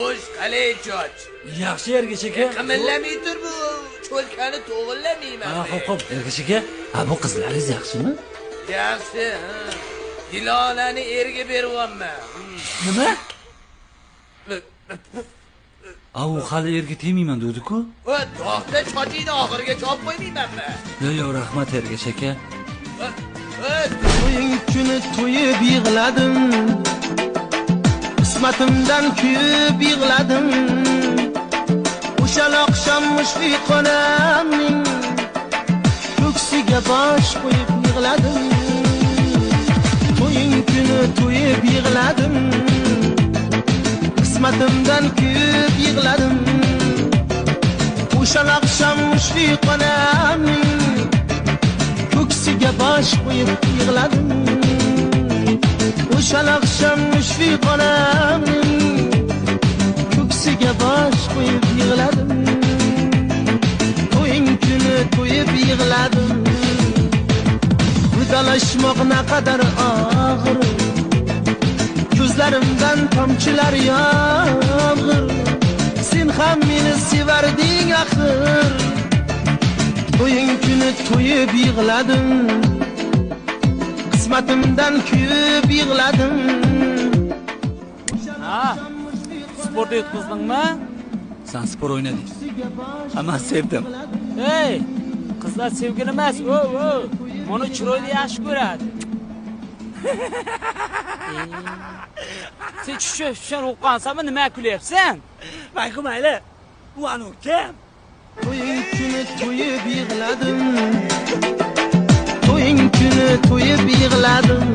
Xo'sh, qalay Jo'j? Yaxshi Ergash aka. Qimillamay tur bu. Cho'lkani to'g'rilamayman. Xo'p, Ergash aka. Bu qizlaringiz yaxshimi? Yaxshi, Dilolani erga beryapman. Nima? U hali erga tegmayman dedi-ku. To'xta, chochingni oxirigacha olib qo'ymaymanmi? Yo'q, rahmat Ergash aka. To'ying kuni to'yib yig'ladim, qismatimdan kuyib yig'ladim. O'sha oqshom mushfiq onamning ko'ksiga bosh qo'yib yig'ladim. To'ying kuni to'yib yig'ladim, qismatimdan kuyib yig'ladim. O'sha oqshom mushfiq onamning ko'ksiga bosh qo'yib yig'ladim. O'sha oqshom mushfiq onamning ko'ksiga bosh qo'yib yig'ladim. To'ying kuni to'yib yig'ladim. Vidolashmoq naqadar og'ir, ko'zlarimdan tomchilar yog'ir. Sen ham meni sevarding axir. To'ying kuni to'yib yig'ladim, qismatimdan kuyib yig'ladim. Sport yutqizdingmi? Sen spor o'ynading. Men sevdim. Ey, qizlar sevgini emas, Meni chiroyli yaxshi ko'radi. Sen tushib o'qansanmi, nima kulyapsan? Mayli, mayli. Bu anu kim? To'ying kuni to'yib yig'ladim, to'ying kuni to'yib yig'ladim.